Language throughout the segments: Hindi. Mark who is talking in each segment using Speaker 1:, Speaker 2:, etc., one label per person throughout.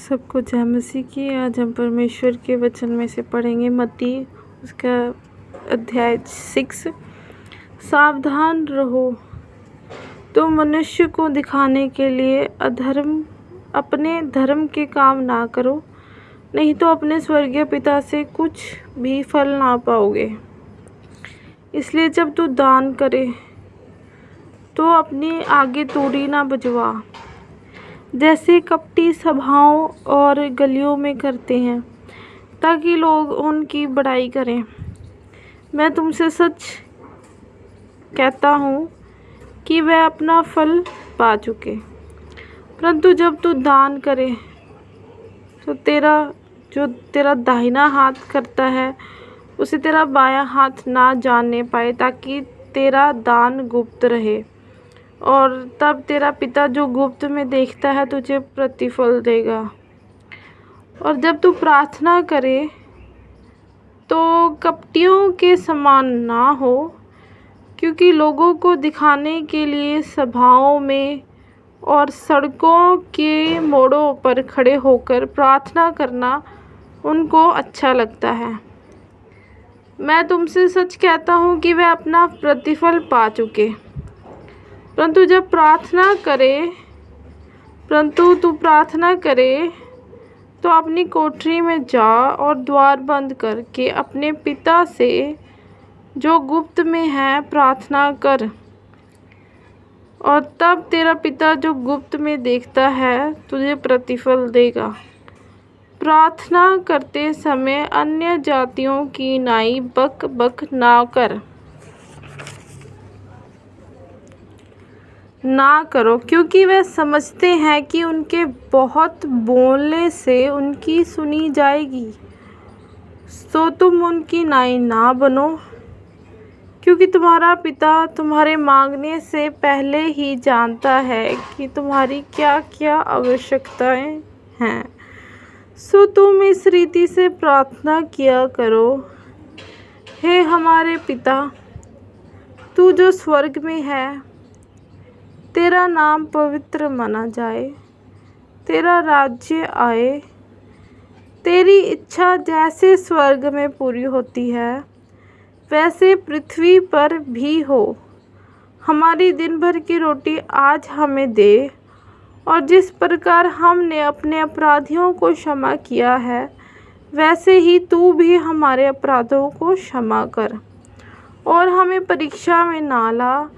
Speaker 1: सबको जय मसीह की। आज हम परमेश्वर के वचन में से पढ़ेंगे मत्ती उसका अध्याय 6। सावधान रहो, तो मनुष्य को दिखाने के लिए अपने धर्म के काम ना करो, नहीं तो अपने स्वर्गीय पिता से कुछ भी फल ना पाओगे। इसलिए जब तू दान करे तो अपनी आगे तूड़ी ना बजवा, जैसे कपटी सभाओं और गलियों में करते हैं, ताकि लोग उनकी बड़ाई करें। मैं तुमसे सच कहता हूँ कि वह अपना फल पा चुके। परंतु जब तू दान करे तो तेरा दाहिना हाथ करता है, उसे तेरा बायां हाथ ना जानने पाए, ताकि तेरा दान गुप्त रहे, और तब तेरा पिता जो गुप्त में देखता है तुझे प्रतिफल देगा। और जब तू प्रार्थना करे तो कपटियों के समान ना हो, क्योंकि लोगों को दिखाने के लिए सभाओं में और सड़कों के मोड़ों पर खड़े होकर प्रार्थना करना उनको अच्छा लगता है। मैं तुमसे सच कहता हूँ कि वे अपना प्रतिफल पा चुके। परंतु तू प्रार्थना करे तो अपनी कोठरी में जा और द्वार बंद करके अपने पिता से जो गुप्त में है प्रार्थना कर, और तब तेरा पिता जो गुप्त में देखता है तुझे प्रतिफल देगा। प्रार्थना करते समय अन्य जातियों की नाई बक बक ना करो, क्योंकि वे समझते हैं कि उनके बहुत बोलने से उनकी सुनी जाएगी। सो तुम उनकी नाई ना बनो, क्योंकि तुम्हारा पिता तुम्हारे मांगने से पहले ही जानता है कि तुम्हारी क्या क्या आवश्यकताएं हैं। सो तुम इस रीति से प्रार्थना किया करो: हे हमारे पिता, तू जो स्वर्ग में है, तेरा नाम पवित्र माना जाए, तेरा राज्य आए, तेरी इच्छा जैसे स्वर्ग में पूरी होती है वैसे पृथ्वी पर भी हो। हमारी दिन भर की रोटी आज हमें दे, और जिस प्रकार हमने अपने अपराधियों को क्षमा किया है, वैसे ही तू भी हमारे अपराधों को क्षमा कर। और हमें परीक्षा में ना ला,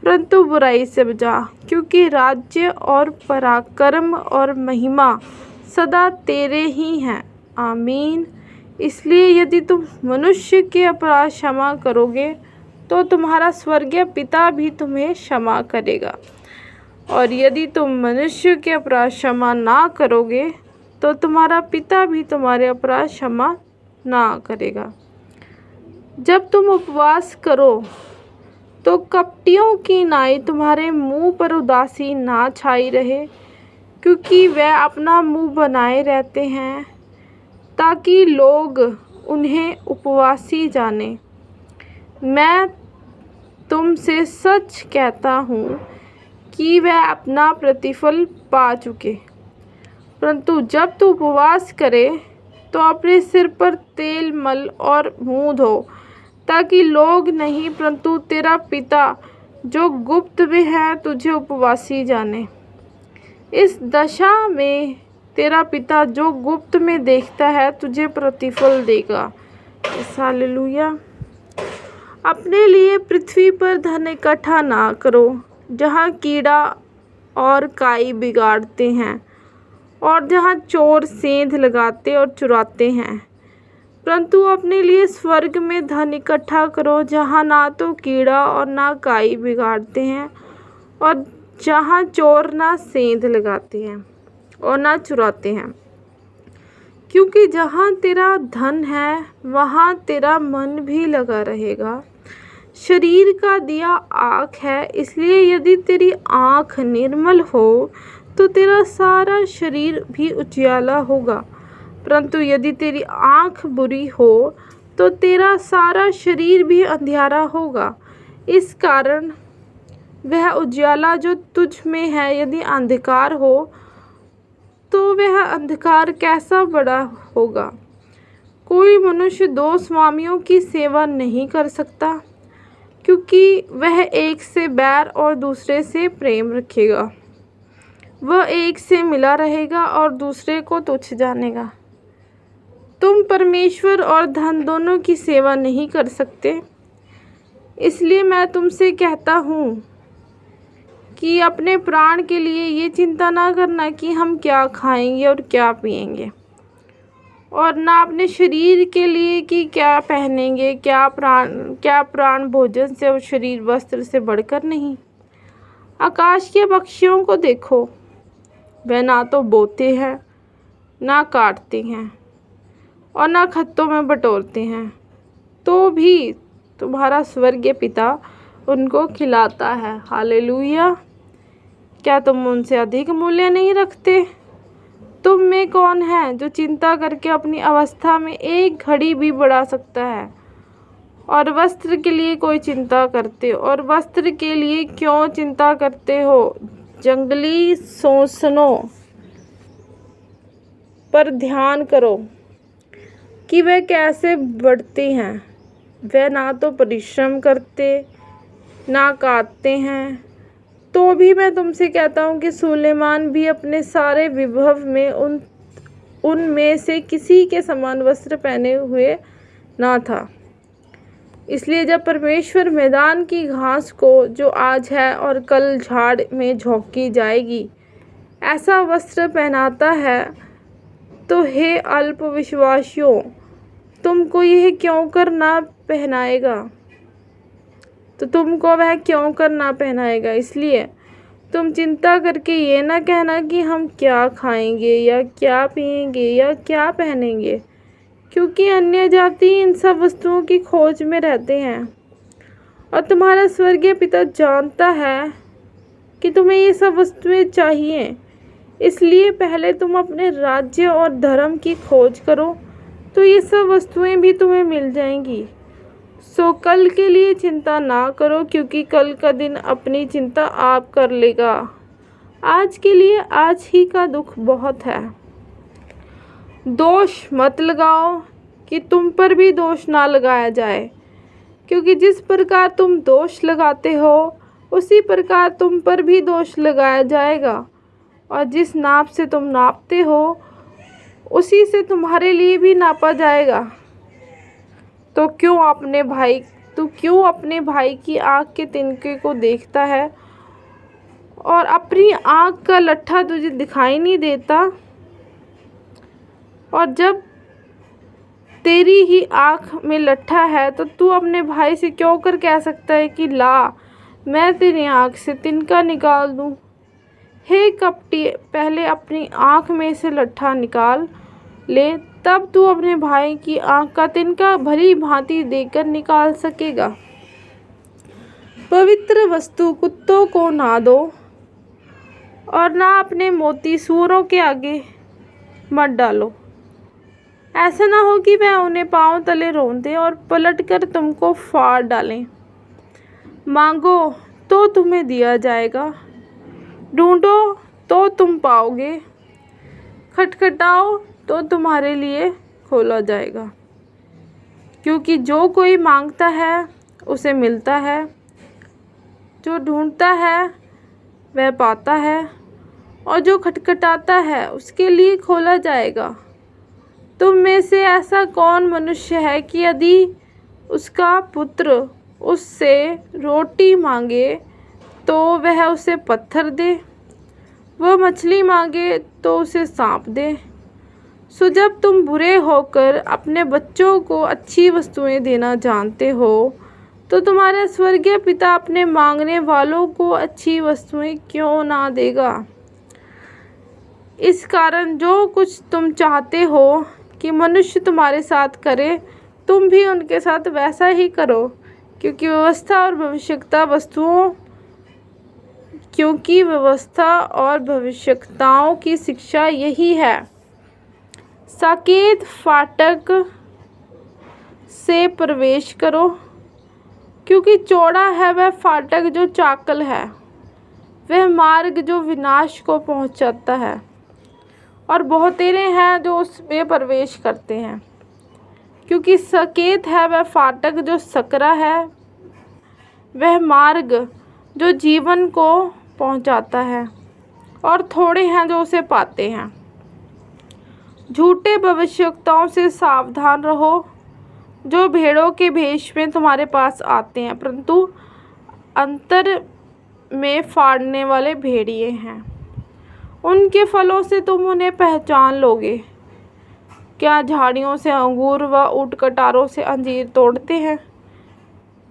Speaker 1: परंतु बुराई से बचा, क्योंकि राज्य और पराक्रम और महिमा सदा तेरे ही हैं। आमीन। इसलिए यदि तुम मनुष्य के अपराध क्षमा करोगे तो तुम्हारा स्वर्गीय पिता भी तुम्हें क्षमा करेगा, और यदि तुम मनुष्य के अपराध क्षमा ना करोगे तो तुम्हारा पिता भी तुम्हारे अपराध क्षमा ना करेगा। जब तुम उपवास करो तो कपटियों की नाई तुम्हारे मुंह पर उदासी ना छाई रहे, क्योंकि वह अपना मुंह बनाए रहते हैं ताकि लोग उन्हें उपवासी जाने। मैं तुमसे सच कहता हूँ कि वह अपना प्रतिफल पा चुके। परंतु जब तू उपवास करे तो अपने सिर पर तेल मल और मुँह धो, ताकि लोग नहीं परंतु तेरा पिता जो गुप्त में है तुझे उपवासी जाने। इस दशा में तेरा पिता जो गुप्त में देखता है तुझे प्रतिफल देगा। हालेलुया। अपने लिए पृथ्वी पर धन इकट्ठा ना करो, जहाँ कीड़ा और काई बिगाड़ते हैं, और जहाँ चोर सेंध लगाते और चुराते हैं। परंतु अपने लिए स्वर्ग में धन इकट्ठा करो, जहाँ ना तो कीड़ा और ना काई बिगाड़ते हैं, और जहाँ चोर ना सेंध लगाते हैं और ना चुराते हैं। क्योंकि जहाँ तेरा धन है वहाँ तेरा मन भी लगा रहेगा। शरीर का दिया आँख है, इसलिए यदि तेरी आँख निर्मल हो तो तेरा सारा शरीर भी उजियाला होगा। परंतु यदि तेरी आँख बुरी हो तो तेरा सारा शरीर भी अंधियारा होगा। इस कारण वह उजियाला जो तुझ में है यदि अंधकार हो तो वह अंधकार कैसा बड़ा होगा। कोई मनुष्य दो स्वामियों की सेवा नहीं कर सकता, क्योंकि वह एक से बैर और दूसरे से प्रेम रखेगा। वह एक से मिला रहेगा और दूसरे को तुच्छ जानेगा। तुम परमेश्वर और धन दोनों की सेवा नहीं कर सकते। इसलिए मैं तुमसे कहता हूँ कि अपने प्राण के लिए ये चिंता ना करना कि हम क्या खाएंगे और क्या पिएंगे, और ना अपने शरीर के लिए कि क्या पहनेंगे। क्या प्राण भोजन से और शरीर वस्त्र से बढ़कर नहीं। आकाश के पक्षियों को देखो, वह ना तो बोते हैं, ना काटते हैं और ना खत्तों में बटोरते हैं, तो भी तुम्हारा स्वर्गीय पिता उनको खिलाता है। हालेलुया। क्या तुम उनसे अधिक मूल्य नहीं रखते? तुम में कौन है जो चिंता करके अपनी अवस्था में एक घड़ी भी बढ़ा सकता है? और वस्त्र के लिए कोई चिंता करते हो, और वस्त्र के लिए क्यों चिंता करते हो? जंगली सोसनों पर ध्यान करो कि वे कैसे बढ़ती हैं। वे ना तो परिश्रम करते, ना काटते हैं। तो भी मैं तुमसे कहता हूँ कि सुलेमान भी अपने सारे विभव में उनमें से किसी के समान वस्त्र पहने हुए ना था। इसलिए जब परमेश्वर मैदान की घास को, जो आज है और कल झाड़ में झोंकी जाएगी, ऐसा वस्त्र पहनाता है, तो हे अल्पविश्वासियों, तुमको यह क्यों कर ना पहनाएगा? तो तुमको वह क्यों कर ना पहनाएगा? इसलिए तुम चिंता करके ये ना कहना कि हम क्या खाएंगे या क्या पिएंगे या क्या पहनेंगे, क्योंकि अन्य जाति इन सब वस्तुओं की खोज में रहते हैं, और तुम्हारा स्वर्गीय पिता जानता है कि तुम्हें ये सब वस्तुएं चाहिए। इसलिए पहले तुम अपने राज्य और धर्म की खोज करो, तो ये सब वस्तुएं भी तुम्हें मिल जाएंगी। सो कल के लिए चिंता ना करो, क्योंकि कल का दिन अपनी चिंता आप कर लेगा। आज के लिए आज ही का दुख बहुत है। दोष मत लगाओ कि तुम पर भी दोष ना लगाया जाए, क्योंकि जिस प्रकार तुम दोष लगाते हो, उसी प्रकार तुम पर भी दोष लगाया जाएगा, और जिस नाप से तुम नापते हो, उसी से तुम्हारे लिए भी नापा जाएगा। तो क्यों अपने भाई की आँख के तिनके को देखता है, और अपनी आँख का लट्ठा तुझे दिखाई नहीं देता? और जब तेरी ही आँख में लट्ठा है, तो तू अपने भाई से क्यों कर कह सकता है कि ला, मैं तेरी आँख से तिनका निकाल दूँ? हे कपटी, पहले अपनी आँख में से लट्ठा निकाल ले, तब तू अपने भाई की आँख का तिनका भली भांति देकर निकाल सकेगा। पवित्र वस्तु कुत्तों को ना दो, और ना अपने मोती सूअरों के आगे मत डालो। ऐसा ना हो कि वह उन्हें पाँव तले रौंदे और पलटकर तुमको फाड़ डालें। मांगो तो तुम्हें दिया जाएगा, ढूंढो तो तुम पाओगे, खटखटाओ तो तुम्हारे लिए खोला जाएगा। क्योंकि जो कोई मांगता है उसे मिलता है, जो ढूंढता है वह पाता है, और जो खटखटाता है उसके लिए खोला जाएगा। तुम में से ऐसा कौन मनुष्य है कि यदि उसका पुत्र उससे रोटी मांगे तो वह उसे पत्थर दे? वह मछली मांगे तो उसे सांप दे? सो जब तुम बुरे होकर अपने बच्चों को अच्छी वस्तुएं देना जानते हो, तो तुम्हारा स्वर्गीय पिता अपने मांगने वालों को अच्छी वस्तुएं क्यों ना देगा। इस कारण जो कुछ तुम चाहते हो कि मनुष्य तुम्हारे साथ करे, तुम भी उनके साथ वैसा ही करो, क्योंकि व्यवस्था और भविष्यताओं की शिक्षा यही है। साकेत फाटक से प्रवेश करो, क्योंकि चौड़ा है वह फाटक जो चाकल है, वह मार्ग जो विनाश को पहुंचाता है, और बहुतेरे हैं जो उसमें प्रवेश करते हैं। क्योंकि सकेत है वह फाटक जो सकरा है, वह मार्ग जो जीवन को पहुंचाता है, और थोड़े हैं जो उसे पाते हैं। झूठे भविष्यवक्ताओं से सावधान रहो, जो भेड़ों के भेष में तुम्हारे पास आते हैं, परंतु अंतर में फाड़ने वाले भेड़िए हैं। उनके फलों से तुम उन्हें पहचान लोगे। क्या झाड़ियों से अंगूर व ऊँट कटारों से अंजीर तोड़ते हैं?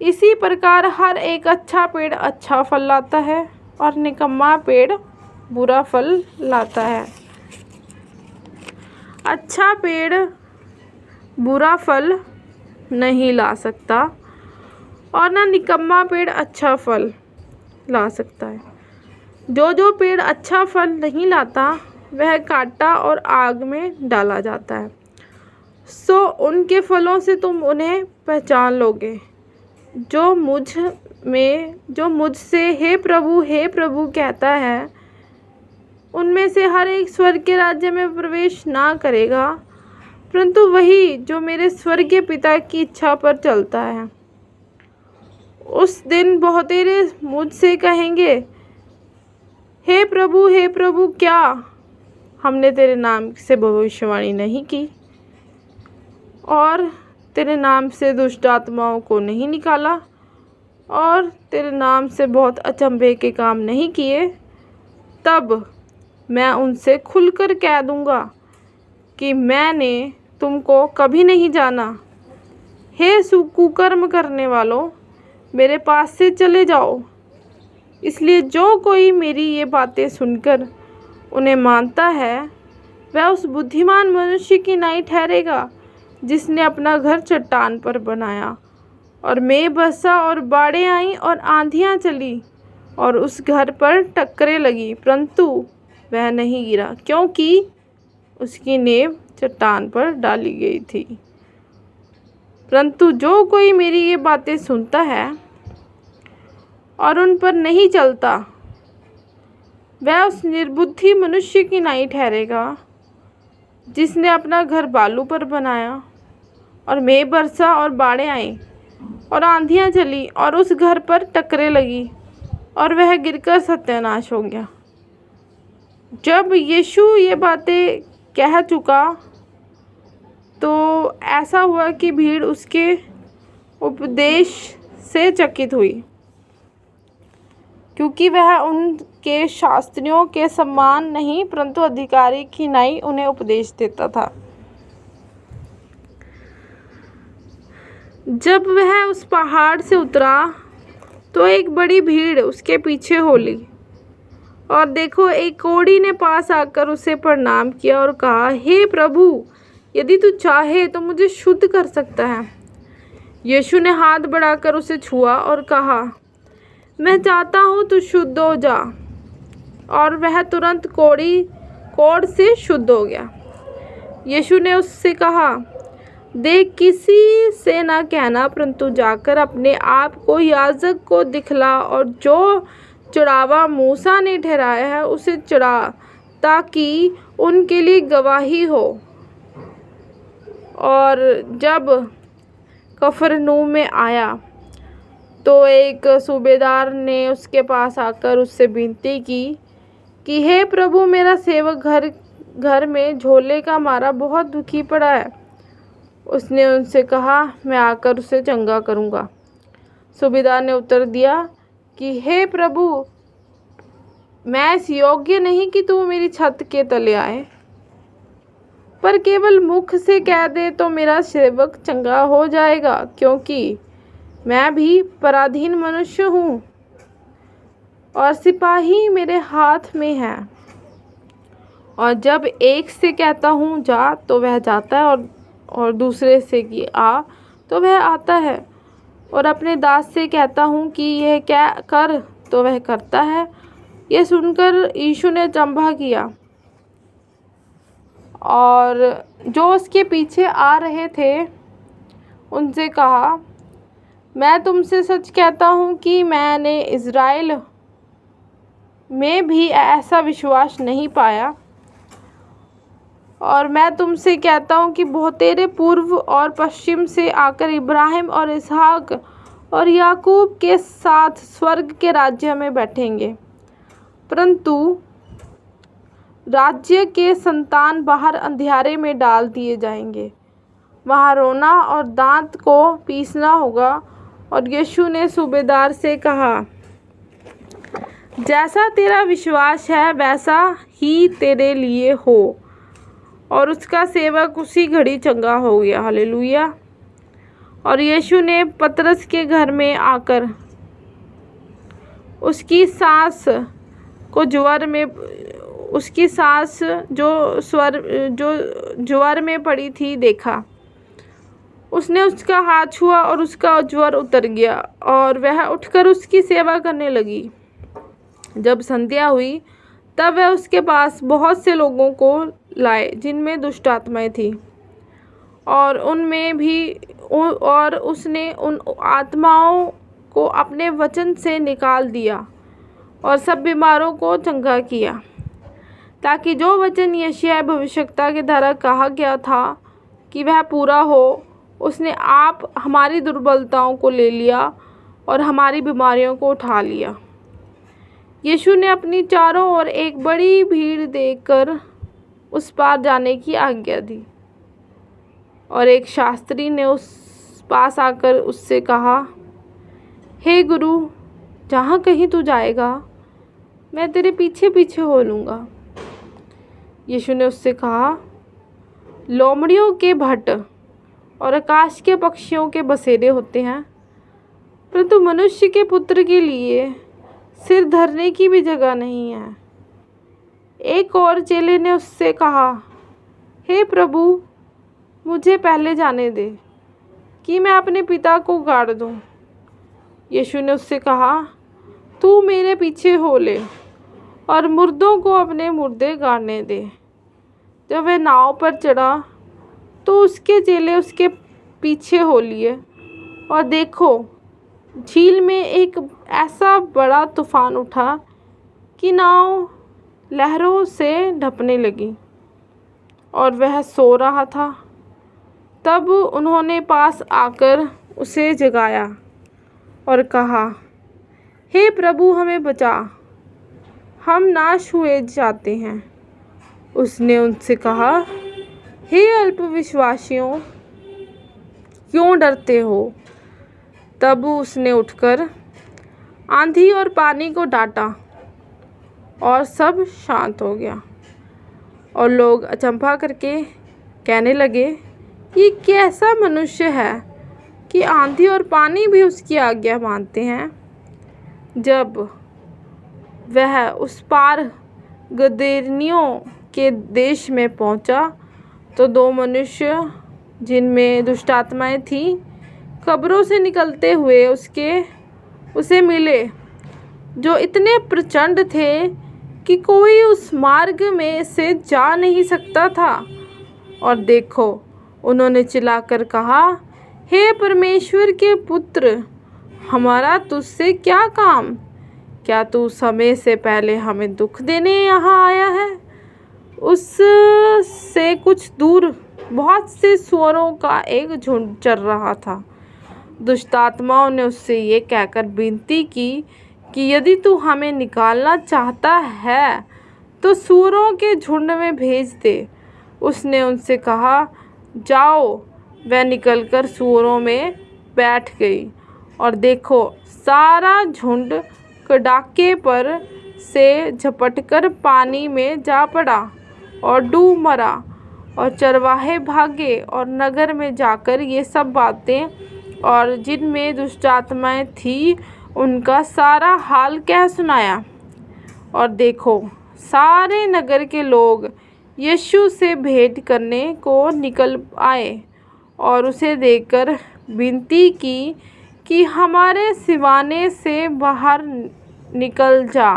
Speaker 1: इसी प्रकार हर एक अच्छा पेड़ अच्छा फल लाता है, और निकम्मा पेड़ बुरा फल लाता है। अच्छा पेड़ बुरा फल नहीं ला सकता, और न निकम्मा पेड़ अच्छा फल ला सकता है। जो पेड़ अच्छा फल नहीं लाता, वह काटा और आग में डाला जाता है। सो उनके फलों से तुम उन्हें पहचान लोगे। जो मुझसे हे प्रभु कहता है, उनमें से हर एक स्वर्ग के राज्य में प्रवेश ना करेगा, परंतु वही जो मेरे स्वर्गीय पिता की इच्छा पर चलता है। उस दिन बहुतेरे मुझसे कहेंगे, हे प्रभु, क्या हमने तेरे नाम से भविष्यवाणी नहीं की, और तेरे नाम से दुष्ट आत्माओं को नहीं निकाला, और तेरे नाम से बहुत अचंभे के काम नहीं किए? तब मैं उनसे खुलकर कह दूंगा कि मैंने तुमको कभी नहीं जाना। हे कुकर्म करने वालों, मेरे पास से चले जाओ। इसलिए जो कोई मेरी ये बातें सुनकर उन्हें मानता है, वह उस बुद्धिमान मनुष्य की नाई ठहरेगा, जिसने अपना घर चट्टान पर बनाया, और मेघ बरसा और बाढ़ें आईं और आंधियाँ चली, और उस घर पर टक्करें लगी, परंतु वह नहीं गिरा, क्योंकि उसकी नींव चट्टान पर डाली गई थी। परंतु जो कोई मेरी ये बातें सुनता है और उन पर नहीं चलता, वह उस निर्बुद्धि मनुष्य की नाई ठहरेगा, जिसने अपना घर बालू पर बनाया, और मेघ बरसा और बाढ़ें आईं और आंधियाँ चली, और उस घर पर टक्करें लगी, और वह गिरकर सत्यानाश हो गया। जब यीशु ये बातें कह चुका, तो ऐसा हुआ कि भीड़ उसके उपदेश से चकित हुई, क्योंकि वह उनके शास्त्रियों के समान नहीं, परंतु अधिकारी की नाई उन्हें उपदेश देता था। जब वह उस पहाड़ से उतरा, तो एक बड़ी भीड़ उसके पीछे हो ली, और देखो, एक कोढ़ी ने पास आकर उसे प्रणाम किया और कहा, हे प्रभु, यदि तू चाहे तो मुझे शुद्ध कर सकता है। यीशु ने हाथ बढ़ाकर उसे छुआ और कहा, मैं चाहता हूँ तू शुद्ध हो जा। और वह तुरंत कोढ़ से शुद्ध हो गया। यीशु ने उससे कहा, देख, किसी से ना कहना, परंतु जाकर अपने आप को याजक को दिखला, और जो चढ़ावा मूसा ने ठहराया है उसे चढ़ा, ताकि उनके लिए गवाही हो। और जब कफरनहूम में आया, तो एक सूबेदार ने उसके पास आकर उससे विनती की कि हे प्रभु, मेरा सेवक घर में झोले का मारा बहुत दुखी पड़ा है। उसने उनसे कहा, मैं आकर उसे चंगा करूँगा। सूबेदार ने उत्तर दिया कि हे प्रभु, मैं इस योग्य नहीं कि तू मेरी छत के तले आए, पर केवल मुख से कह दे तो मेरा सेवक चंगा हो जाएगा, क्योंकि मैं भी पराधीन मनुष्य हूँ, और सिपाही मेरे हाथ में है। और जब एक से कहता हूँ जा, तो वह जाता है, और दूसरे से कि आ, तो वह आता है, और अपने दास से कहता हूँ कि यह क्या कर, तो वह करता है। यह सुनकर यीशु ने अचंभा किया, और जो उसके पीछे आ रहे थे उनसे कहा, मैं तुमसे सच कहता हूँ कि मैंने इज़राइल में भी ऐसा विश्वास नहीं पाया। और मैं तुमसे कहता हूँ कि बहुतेरे पूर्व और पश्चिम से आकर इब्राहिम और इसहाक और याकूब के साथ स्वर्ग के राज्य में बैठेंगे, परंतु राज्य के संतान बाहर अंधियारे में डाल दिए जाएंगे। वहाँ रोना और दांत को पीसना होगा। और यीशु ने सूबेदार से कहा, जैसा तेरा विश्वास है वैसा ही तेरे लिए हो। और उसका सेवक उसी घड़ी चंगा हो गया। हालेलुया। और यीशु ने पतरस के घर में आकर उसकी सास जो ज्वर में पड़ी थी देखा। उसने उसका हाथ छुआ और उसका ज्वर उतर गया और वह उठकर उसकी सेवा करने लगी। जब संध्या हुई तब वह उसके पास बहुत से लोगों को लाए जिनमें दुष्ट आत्माएं थीं, और उसने उन आत्माओं को अपने वचन से निकाल दिया और सब बीमारों को चंगा किया, ताकि जो वचन यशायाह भविष्यद्वक्ता के द्वारा कहा गया था कि वह पूरा हो। उसने आप हमारी दुर्बलताओं को ले लिया और हमारी बीमारियों को उठा लिया। यीशु ने अपनी चारों ओर एक बड़ी भीड़ देखकर उस पार जाने की आज्ञा दी। और एक शास्त्री ने उस पास आकर उससे कहा, हे गुरु, जहाँ कहीं तू जाएगा मैं तेरे पीछे पीछे हो लूँगा। यीशु ने उससे कहा, लोमड़ियों के भट्ट और आकाश के पक्षियों के बसेरे होते हैं, परंतु मनुष्य के पुत्र के लिए सिर धरने की भी जगह नहीं है। एक और चेले ने उससे कहा, हे प्रभु, मुझे पहले जाने दे कि मैं अपने पिता को गाड़ दूं। यीशु ने उससे कहा, तू मेरे पीछे हो ले और मुर्दों को अपने मुर्दे गाड़ने दे। जब वह नाव पर चढ़ा तो उसके चेले उसके पीछे हो लिए, और देखो, झील में एक ऐसा बड़ा तूफान उठा कि नाव लहरों से ढपने लगी और वह सो रहा था। तब उन्होंने पास आकर उसे जगाया और कहा, हे प्रभु, हमें बचा, हम नाश हुए जाते हैं। उसने उनसे कहा, हे अल्पविश्वासियों, क्यों डरते हो? तब उसने उठकर आंधी और पानी को डांटा और सब शांत हो गया। और लोग अचंभा करके कहने लगे, ये कैसा मनुष्य है कि आंधी और पानी भी उसकी आज्ञा मानते हैं। जब वह उस पार गदरेनियों के देश में पहुंचा तो दो मनुष्य जिनमें दुष्ट आत्माएं थीं कब्रों से निकलते हुए उसे मिले, जो इतने प्रचंड थे कि कोई उस मार्ग में से जा नहीं सकता था। और देखो, उन्होंने चिल्लाकर कहा, हे परमेश्वर के पुत्र, हमारा तुझसे क्या काम? क्या तू समय से पहले हमें दुख देने यहाँ आया है? उससे कुछ दूर बहुत से सूअरों का एक झुंड चर रहा था। दुष्ट आत्माओं ने उससे ये कहकर विनती की कि यदि तू हमें निकालना चाहता है तो सूअरों के झुंड में भेज दे। उसने उनसे कहा, जाओ। वह निकलकर सूअरों में बैठ गई, और देखो, सारा झुंड कड़ाके पर से झपटकर पानी में जा पड़ा और डूब मरा। और चरवाहे भागे और नगर में जाकर ये सब बातें और जिनमें दुष्ट आत्माएं थी उनका सारा हाल कह सुनाया। और देखो, सारे नगर के लोग यीशु से भेंट करने को निकल आए और उसे देखकर विनती की कि हमारे सिवाने से बाहर निकल जा।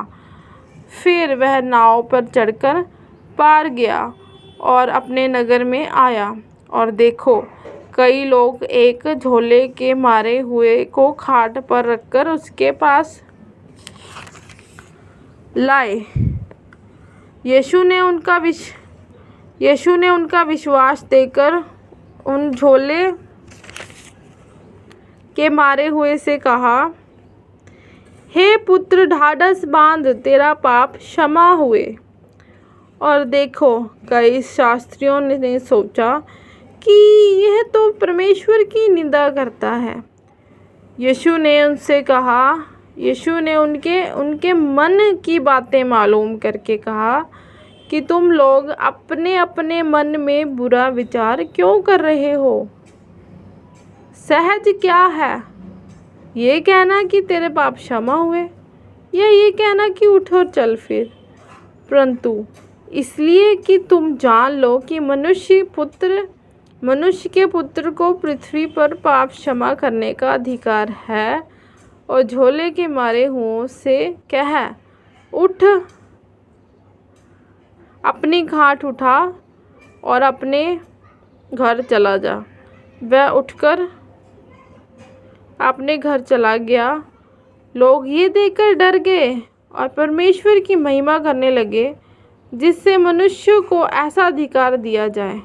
Speaker 1: फिर वह नाव पर चढ़कर पार गया और अपने नगर में आया। और देखो, कई लोग एक झोले के मारे हुए को खाट पर रखकर उसके पास लाए। यीशु ने उनका यीशु ने उनका विश्वास देखकर उन झोले के मारे हुए से कहा, हे पुत्र, ढाढ़स बांध, तेरा पाप क्षमा हुए। और देखो, कई शास्त्रियों ने सोचा कि यह तो परमेश्वर की निंदा करता है। यीशु ने उनके मन की बातें मालूम करके कहा कि तुम लोग अपने अपने मन में बुरा विचार क्यों कर रहे हो? सहज क्या है, ये कहना कि तेरे पाप क्षमा हुए, या ये कहना कि उठ और चल फिर? परंतु इसलिए कि तुम जान लो कि मनुष्य के पुत्र को पृथ्वी पर पाप क्षमा करने का अधिकार है। और झोले के मारे हुओं से कह, उठ, अपनी खाट उठा और अपने घर चला जा। वह उठकर अपने घर चला गया। लोग ये देखकर डर गए और परमेश्वर की महिमा करने लगे, जिससे मनुष्य को ऐसा अधिकार दिया जाए।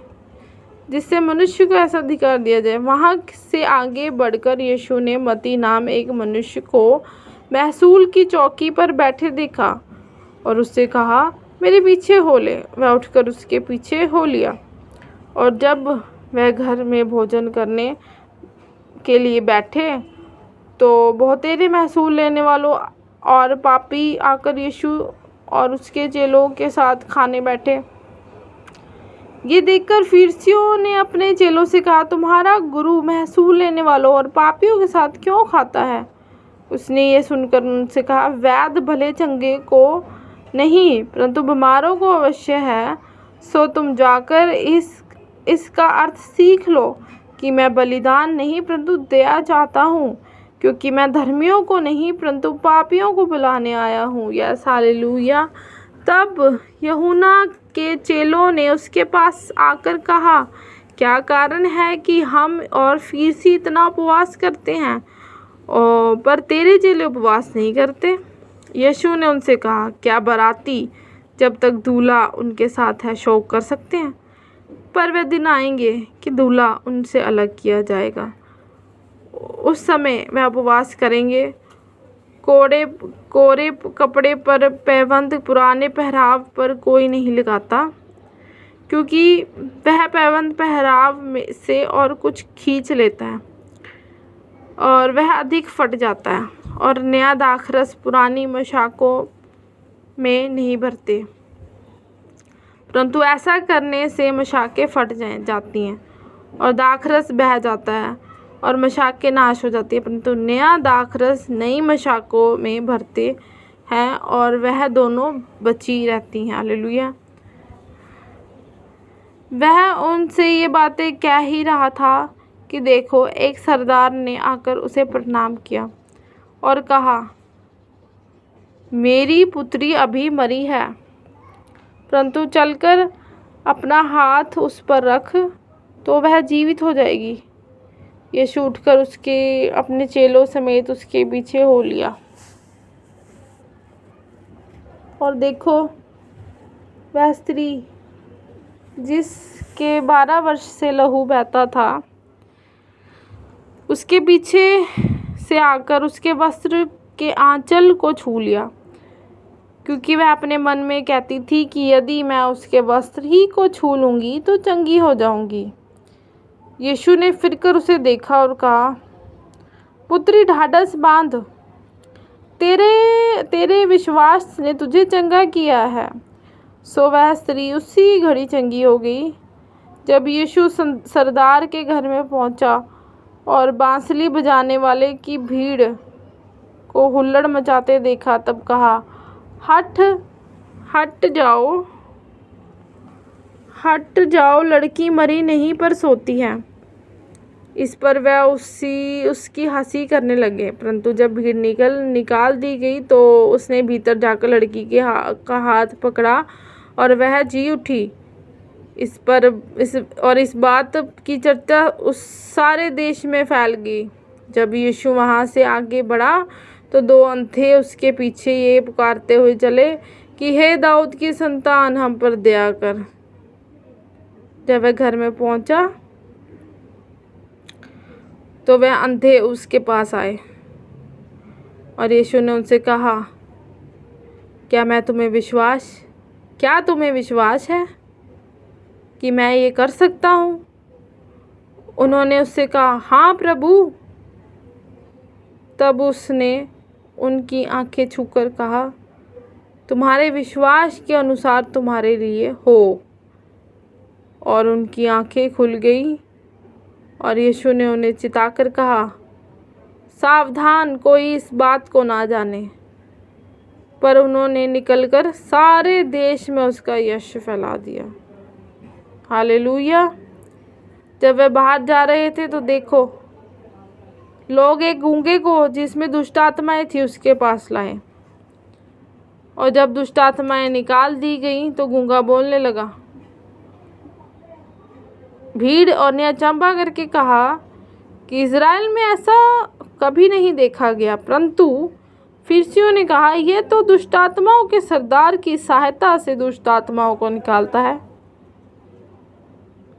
Speaker 1: वहाँ से आगे बढ़कर यीशु ने मत्ती नाम एक मनुष्य को महसूल की चौकी पर बैठे देखा और उससे कहा, मेरे पीछे हो ले। वह उठकर उसके पीछे हो लिया। और जब वह घर में भोजन करने के लिए बैठे तो बहुतेरे महसूल लेने वालों और पापी आकर यीशु और उसके चेलों के साथ खाने बैठे। ये देखकर फरीसियों ने अपने चेलों से कहा, तुम्हारा गुरु महसूल लेने वालों और पापियों के साथ क्यों खाता है? उसने ये सुनकर उनसे कहा, वैद्य भले चंगे को नहीं परंतु बीमारों को अवश्य है। सो तुम जाकर इसका अर्थ सीख लो कि मैं बलिदान नहीं परंतु दया चाहता हूँ, क्योंकि मैं धर्मियों को नहीं परंतु पापियों को बुलाने आया हूँ। Yes, hallelujah. तब यूहन्ना के चेलों ने उसके पास आकर कहा, क्या कारण है कि हम और फरीसी इतना उपवास करते हैं पर तेरे चेले उपवास नहीं करते? यीशु ने उनसे कहा, क्या बाराती जब तक दूल्हा उनके साथ है शोक कर सकते हैं? पर वे दिन आएंगे कि दूल्हा उनसे अलग किया जाएगा। उस समय वह उपवास करेंगे, कोरे कपड़े पर पैबंद पुराने पहराव पर कोई नहीं लगाता, क्योंकि वह पैबंद पहराव में से और कुछ खींच लेता है और वह अधिक फट जाता है। और नया दाखरस पुरानी मशाकों में नहीं भरते, परंतु ऐसा करने से मशाकें फट जाती हैं और दाखरस बह जाता है और मशाकें नाश हो जाती है। परंतु नया दाखरस नई मशाकों में भरते हैं और वह दोनों बची रहती हैं। हालेलुया। वह उनसे ये बातें कह ही रहा था कि देखो, एक सरदार ने आकर उसे प्रणाम किया और कहा, मेरी पुत्री अभी मरी है, परंतु चलकर अपना हाथ उस पर रख तो वह जीवित हो जाएगी। यीशु उठकर अपने चेलों समेत उसके पीछे हो लिया। और देखो, वह स्त्री जिसके 12 वर्ष से लहू बहता था, उसके पीछे से आकर उसके वस्त्र के आंचल को छू लिया, क्योंकि वह अपने मन में कहती थी कि यदि मैं उसके वस्त्र ही को छू लूँगी तो चंगी हो जाऊँगी। यीशु ने फिरकर उसे देखा और कहा, पुत्री, ढाढ़स बांध, तेरे विश्वास ने तुझे चंगा किया है। सो वह स्त्री उसी घड़ी चंगी हो गई। जब यीशु सरदार के घर में पहुंचा और बांसुरी बजाने वाले की भीड़ को हुल्लड़ मचाते देखा, तब कहा, हट जाओ, लड़की मरी नहीं पर सोती है। इस पर वह उसकी हंसी करने लगे। परंतु जब भीड़ निकाल दी गई तो उसने भीतर जाकर लड़की का हाथ पकड़ा और वह जी उठी। इस बात की चर्चा उस सारे देश में फैल गई। जब यीशु वहाँ से आगे बढ़ा तो 2 अंधे उसके पीछे ये पुकारते हुए चले कि हे दाऊद की संतान, हम पर दया कर। जब वह घर में पहुंचा तो वह अंधे उसके पास आए और यीशु ने उनसे कहा, क्या तुम्हें विश्वास है कि मैं ये कर सकता हूँ? उन्होंने उससे कहा, हाँ प्रभु। तब उसने उनकी आंखें छूकर कहा, तुम्हारे विश्वास के अनुसार तुम्हारे लिए हो। और उनकी आंखें खुल गई और यीशु ने उन्हें चिताकर कहा, सावधान, कोई इस बात को ना जाने। पर उन्होंने निकलकर सारे देश में उसका यश फैला दिया। हालेलुया। जब वे बाहर जा रहे थे तो देखो, लोग एक गूंगे को जिसमें दुष्ट आत्माएं थी उसके पास लाए, और जब दुष्ट आत्माएं निकाल दी गई तो गूंगा बोलने लगा। भीड़ और ने अचंभा करके कहा कि इज़राइल में ऐसा कभी नहीं देखा गया। परंतु फरीसियों ने कहा, यह तो दुष्ट आत्माओं के सरदार की सहायता से दुष्ट आत्माओं को निकालता है।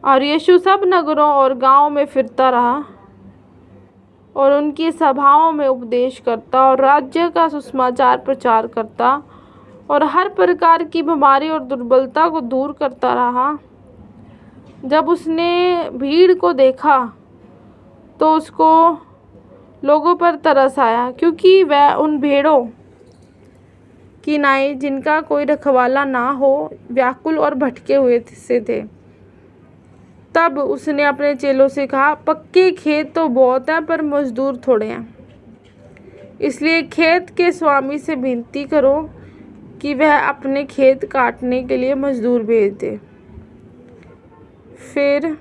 Speaker 1: और यीशु सब नगरों और गांवों में फिरता रहा और उनकी सभाओं में उपदेश करता और राज्य का सुसमाचार प्रचार करता और हर प्रकार की बीमारी और दुर्बलता को दूर करता रहा। जब उसने भीड़ को देखा तो उसको लोगों पर तरस आया, क्योंकि वह उन भेड़ों की नाई जिनका कोई रखवाला ना हो व्याकुल और भटके हुए से थे। तब उसने अपने चेलों से कहा, पक्के खेत तो बहुत हैं पर मजदूर थोड़े हैं। इसलिए खेत के स्वामी से विनती करो कि वह अपने खेत काटने के लिए मजदूर भेज दे। फिर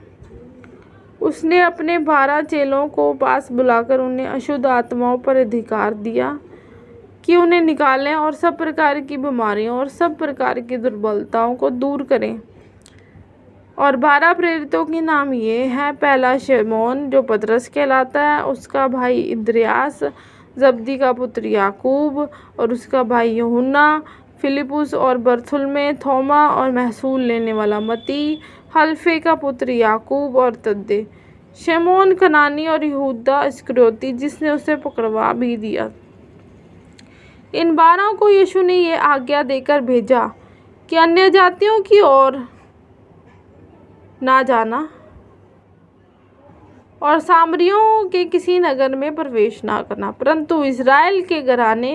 Speaker 1: उसने अपने 12 चेलों को पास बुलाकर उन्हें अशुद्ध आत्माओं पर अधिकार दिया कि उन्हें निकालें और सब प्रकार की बीमारियों और सब प्रकार की दुर्बलताओं को दूर करें। और 12 प्रेरितों के नाम ये हैं, पहला शमौन जो पतरस कहलाता है, उसका भाई इंद्रियास, जब्दी का पुत्र याकूब और उसका भाई यूहन्ना, फिलिपुस और बरथुल्मै, थोमा और महसूल लेने वाला मती, हल्फे का पुत्र याकूब और तद्दे, शमौन कनानी और यहूदा इस्करियोती जिसने उसे पकड़वा भी दिया। इन 12 को यीशु ने ये आज्ञा देकर भेजा कि अन्य जातियों की ओर ना जाना और सामरियों के किसी नगर में प्रवेश ना करना, परंतु इज़राइल के घराने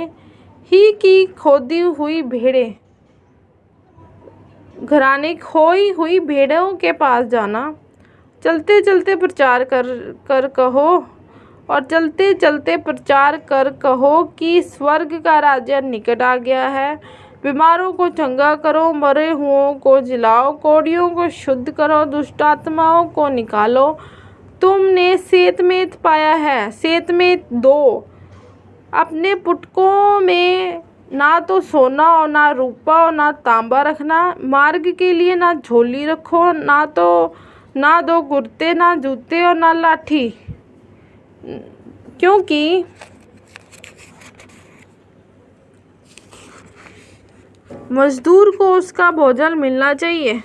Speaker 1: ही की खोई हुई भेड़ों के पास जाना। चलते चलते प्रचार कर कहो कि स्वर्ग का राज्य निकट आ गया है। बीमारों को चंगा करो, मरे हुओं को जिलाओ, कोढ़ियों को शुद्ध करो, दुष्ट आत्माओं को निकालो। तुमने सेतमेत पाया है, सेतमेत दो। अपने पुटकों में ना तो सोना और ना रूपा और ना तांबा रखना, मार्ग के लिए ना झोली रखो, ना दो कुर्ते, ना जूते और ना लाठी, क्योंकि मजदूर को उसका भोजन मिलना चाहिए।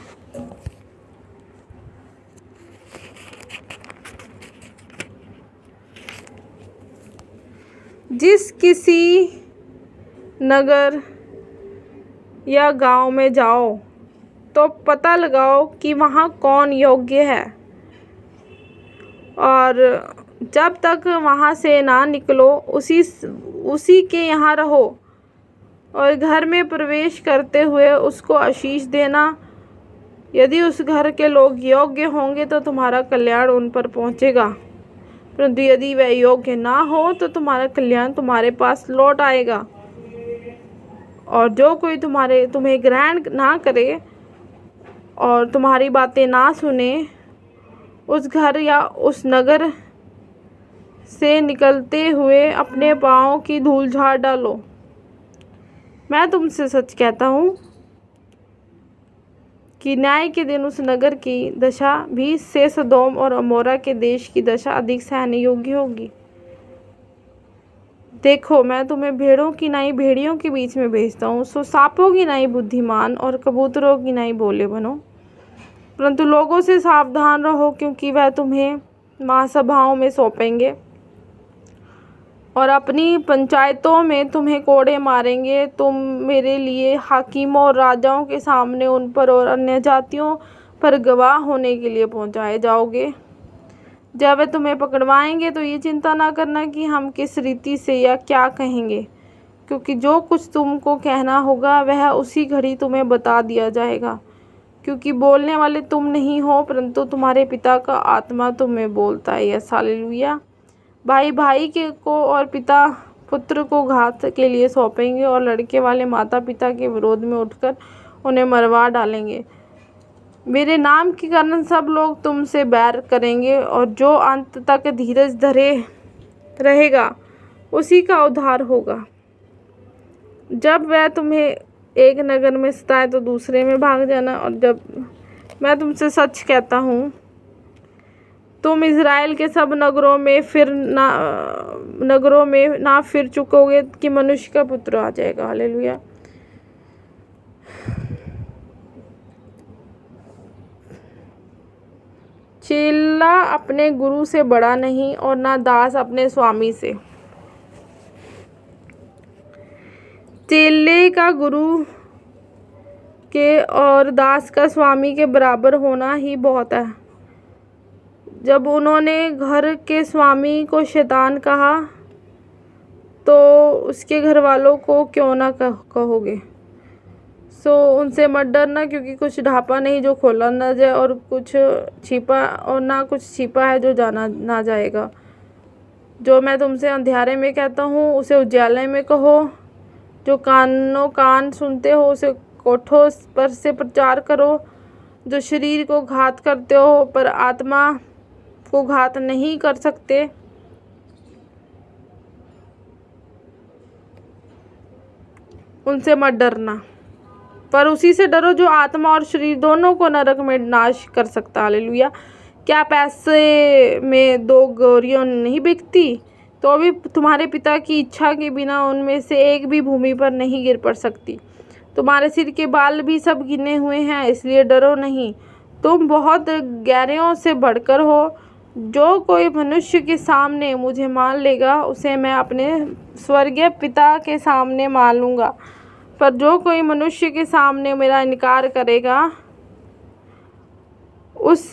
Speaker 1: जिस किसी नगर या गांव में जाओ तो पता लगाओ कि वहाँ कौन योग्य है, और जब तक वहाँ से ना निकलो उसी के यहाँ रहो, और घर में प्रवेश करते हुए उसको आशीष देना। यदि उस घर के लोग योग्य होंगे तो तुम्हारा कल्याण उन पर पहुँचेगा, परंतु यदि वह योग्य ना हो तो तुम्हारा कल्याण तुम्हारे पास लौट आएगा। और जो कोई तुम्हें ग्रहण ना करे और तुम्हारी बातें ना सुने, उस घर या उस नगर से निकलते हुए अपने पाँव की धूल झाड़ डालो। मैं तुमसे सच कहता हूँ कि न्याय के दिन उस नगर की दशा भी से सदोम और अमोरा के देश की दशा अधिक सहने योग्य होगी। देखो, मैं तुम्हें भेड़ों की नाई भेड़ियों के बीच में भेजता हूँ। सो सांपों की नाई बुद्धिमान और कबूतरों की नाई भोले बनो। परंतु लोगों से सावधान रहो, क्योंकि वह तुम्हें महासभाओं में सौंपेंगे और अपनी पंचायतों में तुम्हें कोड़े मारेंगे। तुम मेरे लिए हाकिमों और राजाओं के सामने उन पर और अन्य जातियों पर गवाह होने के लिए पहुंचाए जाओगे। जब वे तुम्हें पकड़वाएंगे तो ये चिंता ना करना कि हम किस रीति से या क्या कहेंगे, क्योंकि जो कुछ तुमको कहना होगा वह उसी घड़ी तुम्हें बता दिया जाएगा, क्योंकि बोलने वाले तुम नहीं हो, परंतु तुम्हारे पिता का आत्मा तुम्हें बोलता है। Yes, hallelujah. भाई भाई के को और पिता पुत्र को घात के लिए सौंपेंगे और लड़के वाले माता पिता के विरोध में उठकर उन्हें मरवा डालेंगे। मेरे नाम के कारण सब लोग तुमसे बैर करेंगे, और जो अंत तक धीरज धरे रहेगा उसी का उद्धार होगा। जब वह तुम्हें एक नगर में सताए तो दूसरे में भाग जाना। और जब मैं तुमसे सच कहता हूँ, तुम इज़राइल के सब नगरों में ना फिर चुकोगे कि मनुष्य का पुत्र आ जाएगा। हालेलुया। चेला अपने गुरु से बड़ा नहीं, और ना दास अपने स्वामी से। चेले का गुरु के और दास का स्वामी के बराबर होना ही बहुत है। जब उन्होंने घर के स्वामी को शैतान कहा तो उसके घर वालों को क्यों ना कहोगे। सो उनसे मत डरना, क्योंकि कुछ ढापा नहीं जो खोला ना जाए, और कुछ छिपा है जो जाना ना जाएगा। जो मैं तुमसे अंधियारे में कहता हूँ उसे उजाले में कहो, जो कान सुनते हो उसे कोठों पर से प्रचार करो। जो शरीर को घात करते हो पर आत्मा को घात नहीं कर सकते, उनसे मत डरना, पर उसी से डरो जो आत्मा और शरीर दोनों को नरक में नाश कर सकता। हालेलुया। क्या पैसे में 2 गौरियां नहीं बिकती? तो भी तुम्हारे पिता की इच्छा के बिना उनमें से एक भी भूमि पर नहीं गिर पड़ सकती। तुम्हारे सिर के बाल भी सब गिने हुए हैं, इसलिए डरो नहीं, तुम बहुत गहराइयों से बढ़कर हो। जो कोई मनुष्य के सामने मुझे मान लेगा उसे मैं अपने स्वर्गीय पिता के सामने मान लूँगा, पर जो कोई मनुष्य के सामने मेरा इनकार करेगा उस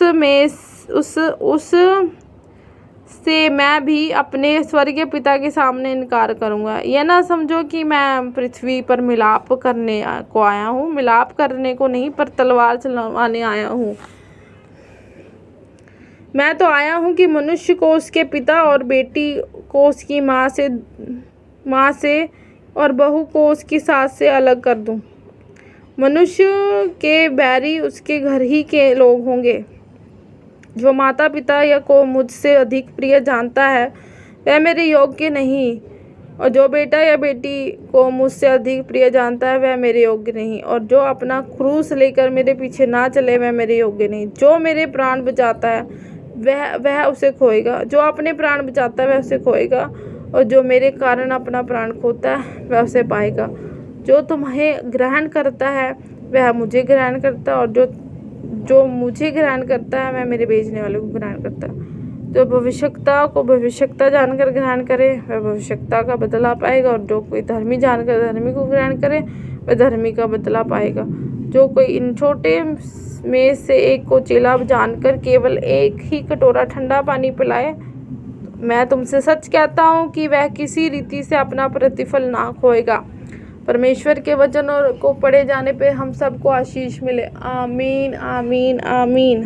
Speaker 1: से मैं भी अपने स्वर्गीय पिता के सामने इनकार करूँगा। यह ना समझो कि मैं पृथ्वी पर मिलाप करने को आया हूँ, मिलाप करने को नहीं, पर तलवार चलवाने आया हूँ। मैं तो आया हूँ कि मनुष्य को उसके पिता और बेटी को उसकी माँ से और बहू को उसकी सास से अलग कर दूँ। मनुष्य के बैरी उसके घर ही के लोग होंगे। जो माता पिता या को मुझसे अधिक प्रिय जानता है वह मेरे योग्य नहीं, और जो बेटा या बेटी को मुझसे अधिक प्रिय जानता है वह मेरे योग्य नहीं, और जो अपना क्रूस लेकर मेरे पीछे ना चले वह मेरे योग्य नहीं। जो मेरे प्राण बचाता है वह उसे खोएगा, जो अपने प्राण बचाता है वह उसे खोएगा, और जो मेरे कारण अपना प्राण खोता है वह उसे पाएगा। जो तुम्हें ग्रहण करता है वह मुझे ग्रहण करता है, और जो मुझे ग्रहण करता है वह मेरे भेजने वाले को ग्रहण करता है। जो भविष्यता को भविष्यता जानकर ग्रहण करे वह भविष्यता का बदला पाएगा, और जो कोई धर्मी जानकर धर्मी को ग्रहण करे वह धर्मी का बदला पाएगा। जो कोई इन छोटे में से एक को चेला जानकर केवल एक ही कटोरा ठंडा पानी पिलाए, मैं तुमसे सच कहता हूँ कि वह किसी रीति से अपना प्रतिफल ना खोएगा। परमेश्वर के वचनों को पढ़े जाने पे हम सबको आशीष मिले। आमीन, आमीन, आमीन।